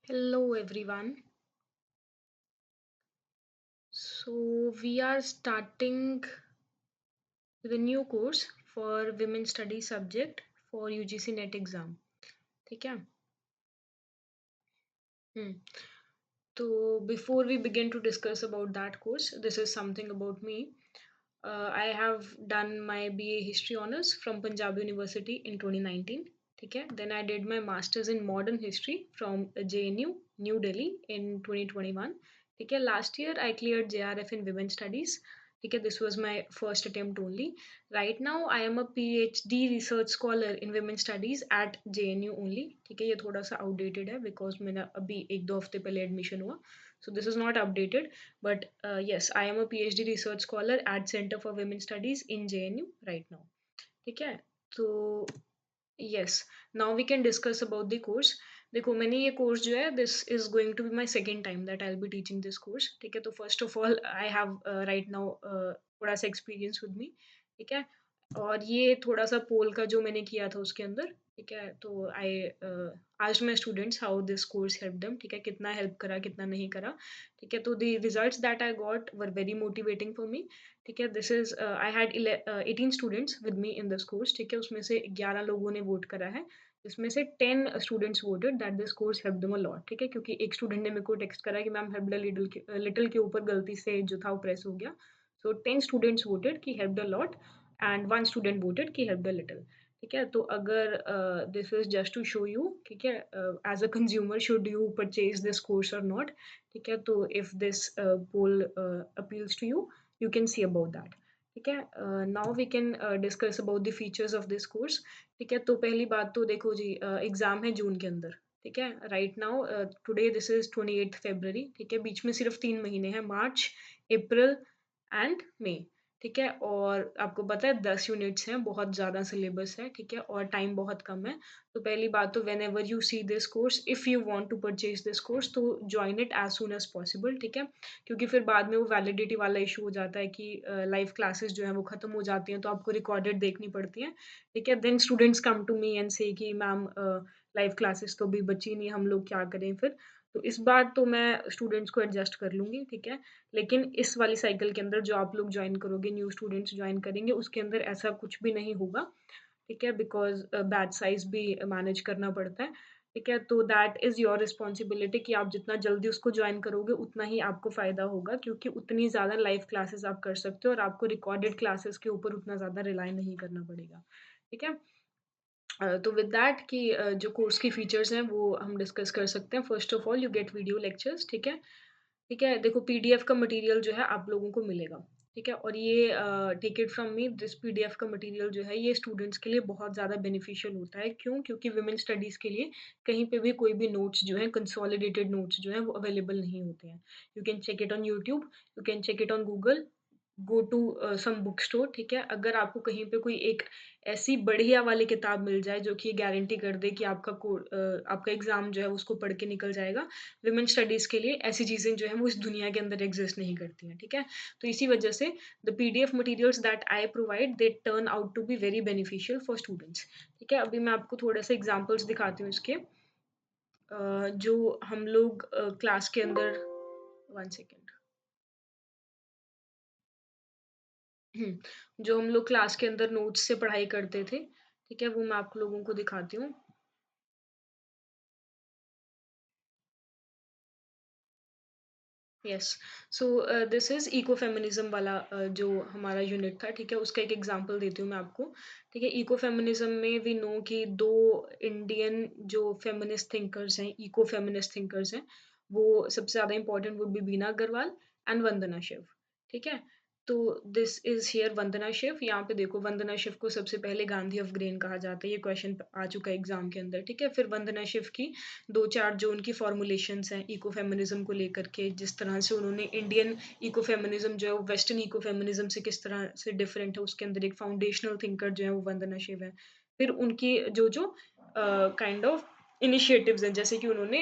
Hello everyone. So we are starting with a new course for women study subject for UGC net exam. ठीक है. Hmm. So before we begin to discuss about that course, this is something about me. I have done my BA History Honors from Punjab University in 2019. ठीक है. Then I did my Masters in Modern History from JNU, New Delhi in 2021. ठीक है. Last year I cleared JRF in Women Studies. ठीक है. This was my first attempt only. Right now I am a PhD research scholar in Women Studies at JNU only. ठीक है. ये थोड़ा सा outdated है because मेरा अभी एक दो हफ्ते पहले admission हुआ. So this is not updated. But yes, I am a PhD research scholar at Center for Women Studies in JNU right now. ठीक है. तो yes, now we can discuss about the course. देखो मैंने ये course जो है this is going to be my second time that I'll be teaching this course. ठीक है. तो first of all I have right now थोड़ा सा experience with me. ठीक है. और ये थोड़ा सा पोल का जो मैंने किया था उसके अंदर. ठीक है. तो आई asked my students how this course helped them. ठीक है. कितना हेल्प करा कितना नहीं करा. ठीक है. तो the results that I got were very motivating for me. ठीक है. This is I had 18 students with me in this course. ठीक है. उसमें से 11 लोगों ने वोट करा है. इसमें से 10 students voted that this course help them a lot. ठीक है. क्योंकि एक स्टूडेंट ने मेरे को टेक्स्ट करा कि मैम हेल्प द लिटिल के ऊपर गलती से जो था वो प्रेस हो गया. सो 10 स्टूडेंट्स वोटेड कि help the lot and one student voted कि हेल्प द लिटिल. ठीक है. तो अगर this is just to show you. ठीक है. As a consumer should you purchase this course और नॉट. ठीक है. तो if this poll appeals to you you can see about that. ठीक है. Now we can discuss about the features of this course. ठीक है. तो पहली बात तो देखो जी एग्जाम है जून के अंदर. ठीक है. Right now today this is 28 फरवरी. ठीक है. बीच में सिर्फ 3 महीने हैं, मार्च, अप्रैल एंड मई. ठीक है. और आपको पता है 10 यूनिट्स हैं, बहुत ज़्यादा सिलेबस है. ठीक है. और टाइम बहुत कम है. तो पहली बात तो whenever you see this course, if you want to purchase this course तो join it as soon as possible. ठीक है. क्योंकि फिर बाद में वो वैलिडिटी वाला इशू हो जाता है कि लाइव क्लासेस जो हैं वो ख़त्म हो जाती हैं तो आपको रिकॉर्डेड देखनी पड़ती हैं. ठीक है. Then students come to me and say कि मैम लाइव क्लासेस तो अभी बची नहीं, हम लोग क्या करें फिर. तो इस बार तो मैं स्टूडेंट्स को एडजस्ट कर लूँगी. ठीक है. लेकिन इस वाली साइकिल के अंदर जो आप लोग ज्वाइन करोगे, न्यू स्टूडेंट्स ज्वाइन करेंगे, उसके अंदर ऐसा कुछ भी नहीं होगा. ठीक है. बिकॉज़ बैच साइज़ भी मैनेज करना पड़ता है. ठीक है. तो दैट इज़ योर रिस्पॉन्सिबिलिटी कि आप जितना जल्दी उसको जॉइन करोगे उतना ही आपको फ़ायदा होगा, क्योंकि उतनी ज़्यादा लाइव क्लासेस आप कर सकते हो और आपको रिकॉर्डेड क्लासेस के ऊपर उतना ज़्यादा रिलाय नहीं करना पड़ेगा. ठीक है. तो विद दैट कि जो कोर्स की फीचर्स हैं वो हम डिस्कस कर सकते हैं. First of all you get video lectures. ठीक है. ठीक है. देखो पीडीएफ का मटेरियल जो है आप लोगों को मिलेगा. ठीक है. और ये take it from me, this PDF का मटेरियल जो है ये स्टूडेंट्स के लिए बहुत ज़्यादा बेनिफिशियल होता है. क्यों? क्योंकि वुमेन स्टडीज़ के लिए कहीं पे भी कोई भी नोट्स जो हैं, कंसोलिडेटेड नोट्स जो हैं वो अवेलेबल नहीं होते हैं. You can check it on YouTube, you can check it on Google, go to some book store. ठीक है. अगर आपको कहीं पे कोई एक ऐसी बढ़िया वाली किताब मिल जाए जो कि ये गारंटी कर दे कि आपका एग्ज़ाम जो है उसको पढ़ के निकल जाएगा, वुमेन स्टडीज़ के लिए ऐसी चीज़ें जो हैं वो इस दुनिया के अंदर एग्ज़िस्ट नहीं करती हैं. ठीक है. तो इसी वजह से the PDF materials that I provide they turn out to be very beneficial for students. ठीक है. अभी मैं आपको थोड़े-से एग्ज़ाम्पल्स दिखाती हूँ इसके. जो हम लोग क्लास के अंदर 1 सेकंड. जो हम लोग क्लास के अंदर नोट्स से पढ़ाई करते थे, ठीक है, वो मैं आप लोगों को दिखाती हूँ. यस. सो दिस इज़ इकोफेमिनिज़्म वाला जो हमारा यूनिट था. ठीक है. उसका एक एग्ज़ाम्पल देती हूँ मैं आपको. ठीक है. इकोफेमिनिज़्म में वी नो कि 2 इंडियन जो फेमिनिस्ट थिंकर्स हैं, इकोफेमिनिस्ट थिंकर्स हैं, वो सबसे ज़्यादा important would be Bina Agarwal and Vandana Shiva. ठीक है. तो this is here Vandana Shiva. यहाँ पे देखो वंदना शिव को सबसे पहले गांधी ऑफ ग्रेन कहा जाता है. ये क्वेश्चन आ चुका है एग्ज़ाम के अंदर. ठीक है. फिर वंदना शिव की 2-4 जो उनकी फ़ॉर्मूलेशंस हैं इकोफ़ेमिनिज़्म को लेकर के, जिस तरह से उन्होंने इंडियन इकोफ़ेमिनिज़्म जो है वो वेस्टर्न इकोफ़ेमिनिज़्म से किस तरह से डिफरेंट है, उसके अंदर एक फाउंडेशनल थिंकर जो है वो वंदना शिव है. फिर उनकी जो-जो काइंड ऑफ इनिशिएटिव्स हैं, जैसे कि उन्होंने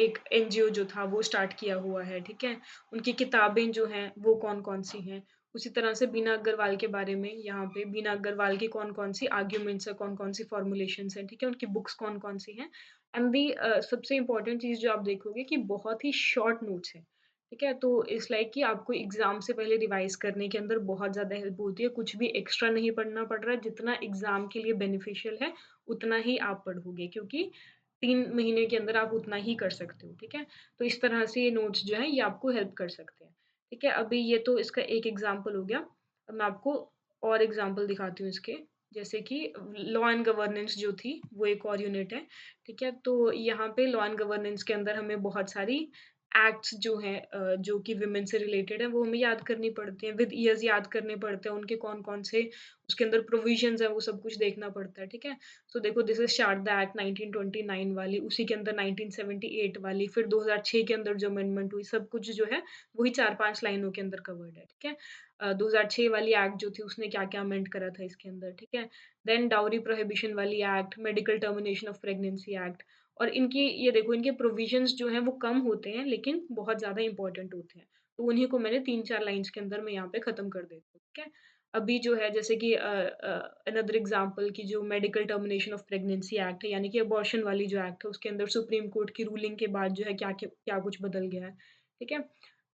एक एनजीओ जो था वो स्टार्ट किया हुआ है. ठीक है. उनकी किताबें जो हैं वो कौन-कौन सी हैं. उसी तरह से बीना अग्रवाल के बारे में यहाँ पे बीना अग्रवाल की कौन-कौन सी आर्ग्यूमेंट्स हैं, कौन-कौन सी फ़ॉर्मूलेशंस हैं. ठीक है. उनकी बुक्स कौन-कौन सी हैं. एंड दी सबसे इम्पोर्टेंट चीज़ जो आप देखोगे कि बहुत ही शॉर्ट नोट्स हैं, ठीक है? तो इट्स लाइक कि आपको एग्ज़ाम से पहले रिवाइज़ करने के अंदर बहुत ज़्यादा हेल्प होती है, कुछ भी एक्स्ट्रा नहीं पढ़ना पड़ रहा है, जितना एग्ज़ाम के लिए बेनिफिशियल है, उतना ही आप पढ़ोगे क्योंकि 3 महीने के अंदर आप उतना ही कर सकते हो, ठीक है? तो इस तरह से ये नोट्स जो हैं, ये आपको हेल्प कर सकते हैं, ठीक है? अभी ये तो इसका एक एग्ज़ाम्पल हो गया, अब मैं आपको और एग्ज़ाम्पल दिखाती हूँ इसके, जैसे कि लॉ एंड गवर्नेंस जो थी, वो एक और यूनिट है, ठीक है? तो यहाँ पे लॉ एंड गवर्नेंस के अंदर हमें बहुत सारी एक्ट्स जो हैं जो कि वुमेन से रिलेटेड है, वो हमें याद करनी पड़ती हैं, विद ईयर्स याद करने पड़ते हैं, उनके कौन-कौन से उसके अंदर प्रोविजंस हैं, वो सब कुछ देखना पड़ता है, ठीक है? तो देखो दिस इज़ शारदा एक्ट 1929 वाली, उसी के अंदर 1978 वाली, फिर 2006 के अंदर जो अमेंडमेंट हुई, सब कुछ जो है, वही 4-5 लाइनों के अंदर कवर्ड है, ठीक है? 2006 वाली एक्ट जो थी, उसने क्या-क्या अमेंड करा था इसके अंदर, ठीक है? देन डाउरी प्रोहिबिशन वाली act, medical termination of pregnancy act और इनकी ये देखो इनके प्रोविजंस जो हैं वो कम होते हैं लेकिन बहुत ज़्यादा इम्पोर्टेंट होते हैं। तो उन्हीं को मैंने 3-4 लाइन्स के अंदर मैं यहाँ पे ख़त्म कर देती हूँ, ठीक है? अभी जो है जैसे कि अनदर एग्ज़ाम्पल की जो medical termination of pregnancy act है यानी कि अबॉर्शन वाली जो एक्ट है उसके अंदर सुप्रीम कोर्ट की रूलिंग के बाद जो है क्या कुछ बदल गया है, ठीक है?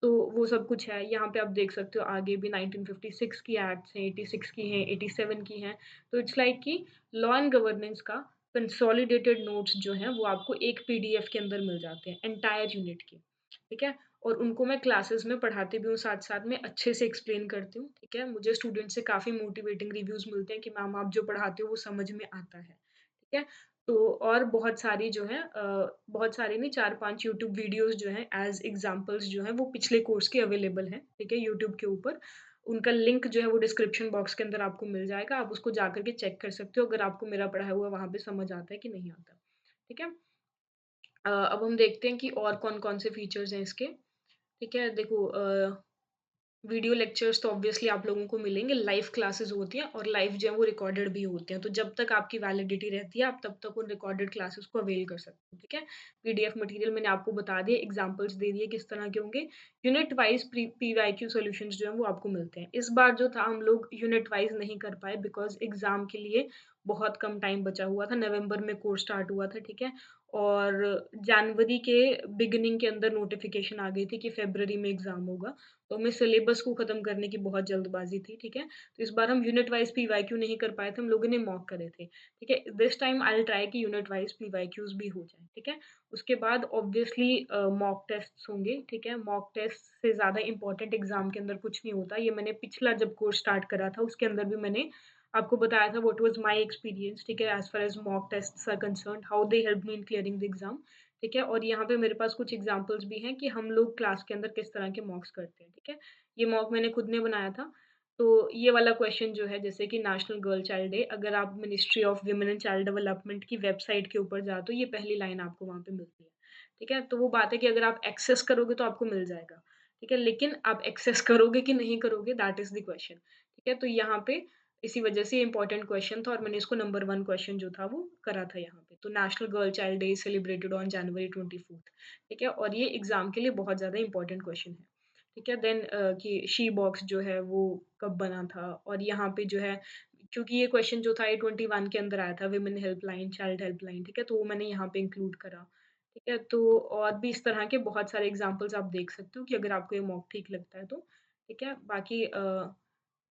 तो वो सब कुछ है। यहाँ पे आप देख सकते हो आगे भी 1956 की एक्ट्स हैं, 86 की हैं, 87 की हैं। तो इट्स लाइक कि लॉ एंड गवर्नेंस का कंसोलिडेटेड नोट्स जो हैं वो आपको एक पीडीएफ के अंदर मिल जाते हैं एंटायर यूनिट के, ठीक है? और उनको मैं क्लासेस में पढ़ाती भी हूँ साथ-साथ में अच्छे से एक्सप्लेन करती हूँ, ठीक है? मुझे स्टूडेंट से काफ़ी मोटिवेटिंग रिव्यूज़ मिलते हैं कि मैम आप जो पढ़ाते हो वो समझ में आता है, ठीक है? तो और बहुत सारी जो हैं बहुत सारी नहीं 4-5 यूट्यूब वीडियोज़ जो हैं एज़ एग्ज़ाम्पल्स जो हैं वो पिछले कोर्स के अवेलेबल हैं, ठीक है? यूट्यूब के ऊपर। उनका लिंक जो है वो डिस्क्रिप्शन बॉक्स के अंदर आपको मिल जाएगा, आप उसको जाकर के चेक कर सकते हो अगर आपको मेरा पढ़ाया हुआ वहाँ पे समझ आता है कि नहीं आता, ठीक है? अब हम देखते हैं कि और कौन-कौन से फीचर्स हैं इसके, ठीक है? देखो वीडियो लेक्चर्स तो ऑब्वियसली आप लोगों को मिलेंगे, लाइव क्लासेस होती हैं और लाइव जो है वो रिकॉर्डेड भी होते हैं, तो जब तक आपकी वैलिडिटी रहती है, आप तब तक उन रिकॉर्डेड क्लासेस को अवेल कर सकते हो, ठीक है? पीडीएफ मटीरियल मैंने आपको बता दिए, एग्ज़ाम्पल्स दे दिए किस तरह के होंगे, यूनिट वाइज़ पीवाईक्यू सॉल्यूशंस जो हैं वो आपको मिलते हैं। इस बार जो था हम लोग यूनिट वाइज़ नहीं कर पाए बिकॉज़ एग्ज़ाम के लिए बहुत कम टाइम बचा हुआ था, नवंबर में कोर्स स्टार्ट हुआ था, ठीक है? और जनवरी के बिगिनिंग के अंदर नोटिफ़िकेशन आ गई थी कि फ़रवरी में एग्ज़ाम होगा। तो हमें सिलेबस को ख़त्म करने की बहुत जल्दबाज़ी थी, ठीक है? तो इस बार हम यूनिट वाइज़ पीवाईक्यू नहीं कर पाए थे, हम लोगों ने मॉक करे थे, ठीक है? This time I will try कि यूनिट वाइज़ पीवाईक्यूज़ भी हो जाएँ, ठीक है? उसके बाद ऑब्वियसली मॉक टेस्ट्स होंगे, ठीक है? मॉक टेस्ट से ज़्यादा इम्पोर्टेंट एग्ज़ाम के अंदर कुछ नहीं होता, ये मैंने पिछला जब कोर्स स्टार्ट करा था, उसके अंदर भी मैंने आपको बताया था व्हाट वाज़ माय एक्सपीरियंस, ठीक है? As far as mock tests are concerned, how they helped me in clearing the exam, ठीक है? और यहाँ पे मेरे पास कुछ एग्ज़ाम्पल्स भी हैं कि हम लोग क्लास के अंदर किस तरह के मॉक्स करते हैं, ठीक है? ये मॉक मैंने खुद ने बनाया था। तो ये वाला क्वेश्चन जो है जैसे कि नेशनल गर्ल चाइल्ड डे, अगर आप ministry of women and child development की वेबसाइट के ऊपर जाओ तो ये पहली लाइन आपको वहाँ पे मिलती है, ठीक है? तो वो बात है कि अगर आप एक्सेस करोगे तो आपको मिल जाएगा, ठीक है? लेकिन आप एक्सेस करोगे कि नहीं करोगे दैट इज़ द क्वेश्चन, ठीक है? तो यहाँ पे इसी वजह से इम्पोर्टेंट क्वेश्चन था और मैंने इसको नंबर 1 क्वेश्चन जो था वो करा था यहाँ पे। तो national girl child day is celebrated on January 24th, ठीक है? और ये एग्ज़ाम के लिए बहुत ज़्यादा इम्पोर्टेंट क्वेश्चन है, ठीक है? देन कि शी बॉक्स जो है वो कब बना था और यहाँ पे जो है क्योंकि ये क्वेश्चन जो था ये 21 के अंदर आया था वुमेन हेल्पलाइन, चाइल्ड हेल्पलाइन, ठीक है? तो वो मैंने यहाँ पे इंक्लूड करा, ठीक है? तो और भी इस तरह के बहुत सारे एग्ज़ाम्पल्स आप देख सकते हो कि अगर आपको ये मॉक ठीक लगता है तो, ठीक है? बाकी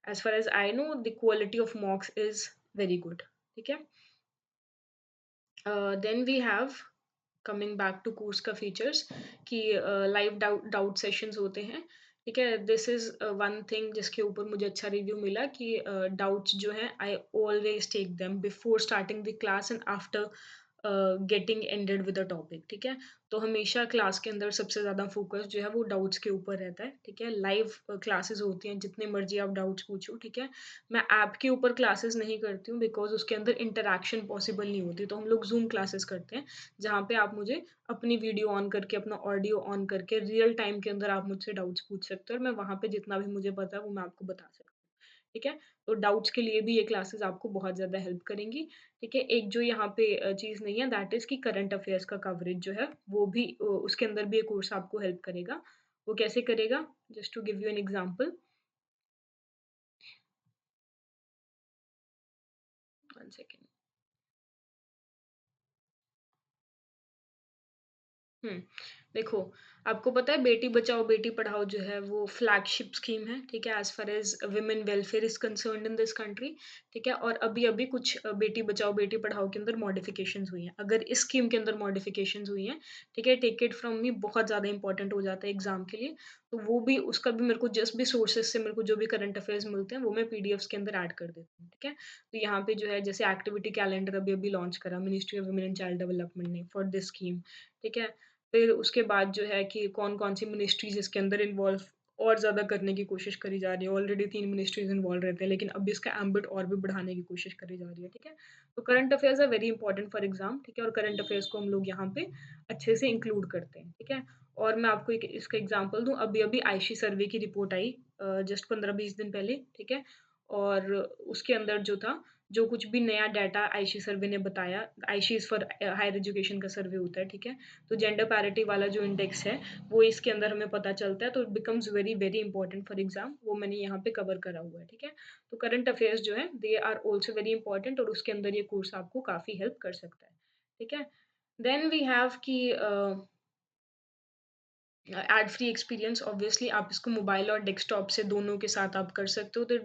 as far as I know, the quality of mocks is very good. ठीक है? Then we have coming back to course का features कि live doubt sessions होते हैं. ठीक है? This is one thing जिसके ऊपर मुझे अच्छा रिव्यू मिला कि doubts जो हैं I always take them before starting the class and after getting ended with a topic, ठीक है? तो हमेशा क्लास के अंदर सबसे ज़्यादा फ़ोकस जो है वो डाउट्स के ऊपर रहता है, ठीक है? लाइव क्लासेस होती हैं, जितने मर्ज़ी आप डाउट्स पूछो, ठीक है? मैं ऐप के ऊपर क्लासेस नहीं करती हूँ बिकॉज़ उसके अंदर इंटरैक्शन पॉसिबल नहीं होती, तो हम लोग ज़ूम क्लासेस करते हैं, जहाँ पे आप मुझे अपनी वीडियो ऑन करके, अपना ऑडियो ऑन करके रियल टाइम के अंदर आप मुझसे डाउट्स पूछ सकते हो और मैं वहाँ पे जितना भी मुझे पता है वो मैं आपको बता सकती हूँ, ठीक है? तो डाउट्स के लिए भी ये क्लासेस आपको बहुत ज़्यादा हेल्प करेंगी, ठीक है? एक जो यहाँ पे चीज़ नहीं है दैट इज़ कि करंट अफेयर्स का कवरेज जो है वो भी उसके अंदर भी ये कोर्स आपको हेल्प करेगा। वो कैसे करेगा? Just to give you an example, 1 second. हुँ। देखो, आपको पता है बेटी बचाओ बेटी पढ़ाओ जो है वो फ्लैगशिप स्कीम है, ठीक है? As far as women welfare is concerned in this country, ठीक है? और अभी-अभी कुछ बेटी बचाओ बेटी पढ़ाओ के अंदर मॉडिफ़िकेशंस हुई हैं। अगर इस स्कीम के अंदर मॉडिफ़िकेशंस हुई हैं, ठीक है? टेक इट फ्रॉम मी बहुत ज़्यादा इम्पोर्टेंट हो जाता है एग्ज़ाम के लिए। तो वो भी उसका भी मेरे को जिस भी सोर्सेज़ से मेरे को जो भी करंट अफ़ेयर्स मिलते हैं, वो मैं पीडीएफ्स के अंदर ऐड कर देती हूँ, ठीक है? तो यहाँ पे जो है जैसे एक्टिविटी कैलेंडर अभी-अभी लॉन्च करा ministry of women and child development ने फॉर दिस स्कीम, ठीक है? फिर उसके बाद जो है कि कौन-कौन सी मिनिस्ट्रीज़ इसके अंदर इन्वॉल्व और ज़्यादा करने की कोशिश करी जा रही है। ऑलरेडी 3 मिनिस्ट्रीज़ इन्वॉल्व रहते हैं, लेकिन अब इसका एम्बिट और भी बढ़ाने की कोशिश करी जा रही है, ठीक है? तो current affairs are very important for exam, ठीक है? और करंट अफेयर्स को हम लोग यहाँ पे अच्छे से इंक्लूड करते हैं, ठीक है? और मैं आपको एक इसका एग्ज़ाम्पल दूँ, अभी-अभी आईशी सर्वे की रिपोर्ट आई जस्ट 15-20 दिन पहले, ठीक है? और उसके अंदर जो था, जो कुछ भी नया डाटा आईशी सर्वे ने बताया, आईशी इज़ फॉर हायर एजुकेशन का सर्वे होता है, ठीक है? तो जेंडर पैरिटी वाला जो इंडेक्स है, वो इसके अंदर हमें पता चलता है, तो it becomes very, very important for exam, वो मैंने यहाँ पे कवर करा हुआ है, ठीक है? तो करंट अफेयर्स जो है, they are also very important और उसके अंदर ये कोर्स आपको काफ़ी हेल्प कर सकता है, ठीक है? देन वी हैव कि एड फ्री एक्सपीरियंस ऑब्वियसली आप इसको मोबाइल और डेस्कटॉप से दोनों के साथ आप कर सकते हो, तो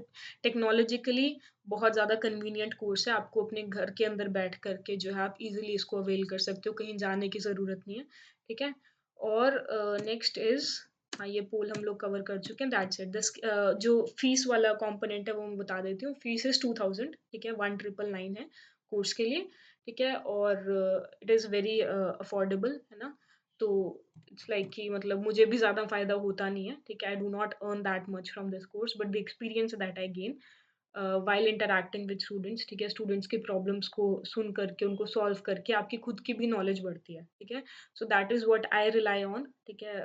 टेक्नोलॉजिकली बहुत ज़्यादा कन्वीनिएंट कोर्स है, आपको अपने घर के अंदर बैठ कर के जो है आप इज़िली इसको अवेल कर सकते हो, कहीं जाने की ज़रूरत नहीं है, ठीक है? और नेक्स्ट इज़ हाँ, ये पोल हम लोग कवर कर चुके हैं, दैट्स इट। जो फीस वाला कॉम्पोनेंट है वो मैं बता देती हूँ, फीस इज़ 2000, ठीक है? 1999 है कोर्स के लिए, ठीक है? और इट इज़ वेरी अफोर्डेबल, है ना? तो इट्स लाइक कि मतलब मुझे भी ज़्यादा फ़ायदा होता नहीं है, ठीक है? I do not earn that much from this course but the experience that I gain while interacting with students, ठीक है? स्टूडेंट्स की प्रॉब्लम्स को सुन करके, उनको सॉल्व करके आपकी खुद की भी नॉलेज बढ़ती है, ठीक है? So that is what I rely on, ठीक है?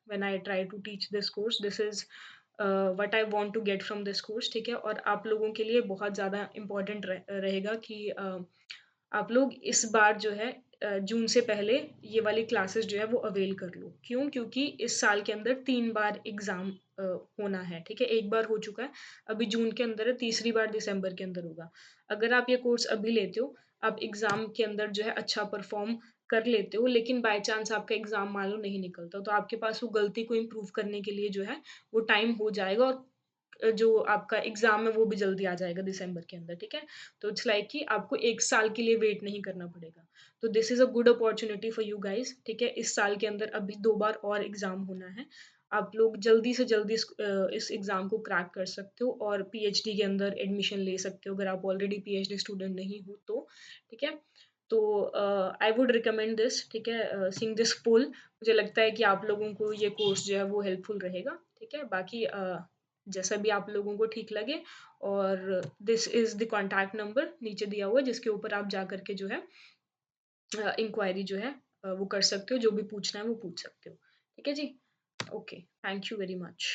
When I try to teach this course, this is what I want to get from this course, ठीक है? और आप लोगों के लिए बहुत ज़्यादा इम्पोर्टेंट रहेगा कि आप लोग इस बार जो है जून से पहले ये वाली क्लासेस जो है वो अवेल कर लो। क्यों? क्योंकि इस साल के अंदर 3 बार एग्ज़ाम अ, होना है, ठीक है? 1 बार हो चुका है, अभी जून के अंदर है, तीसरी बार दिसंबर के अंदर होगा। अगर आप ये कोर्स अभी लेते हो, आप एग्ज़ाम के अंदर जो है अच्छा परफ़ॉर्म कर लेते हो, लेकिन बाय चांस आपका एग्ज़ाम मान लो नहीं निकलता, तो आपके पास वो गलती को इम्प्रूव करने के लिए जो है, वो टाइम हो जाएगा और जो आपका एग्ज़ाम है वो भी जल्दी आ जाएगा दिसंबर के अंदर, ठीक है? तो इट्स लाइक कि आपको 1 साल के लिए वेट नहीं करना पड़ेगा। तो this is a good opportunity for you guys, ठीक है? इस साल के अंदर अभी 2 बार और एग्ज़ाम होना है। आप लोग जल्दी से जल्दी इस एग्ज़ाम को क्रैक कर सकते हो और पीएचडी के अंदर एडमिशन ले सकते हो अगर आप ऑलरेडी पीएचडी स्टूडेंट नहीं हो तो, ठीक है? तो आई वुड रिकमेंड दिस, ठीक है? सीइंग दिस पोल मुझे लगता है कि आप लोगों को ये कोर्स जो है वो हेल्पफुल रहेगा, ठीक है? बाकी जैसा भी आप लोगों को ठीक लगे और this is the contact number नीचे दिया हुआ है जिसके ऊपर आप जा कर के जो है इंक्वायरी जो है वो कर सकते हो, जो भी पूछना है वो पूछ सकते हो। ठीक है जी? Okay, thank you very much.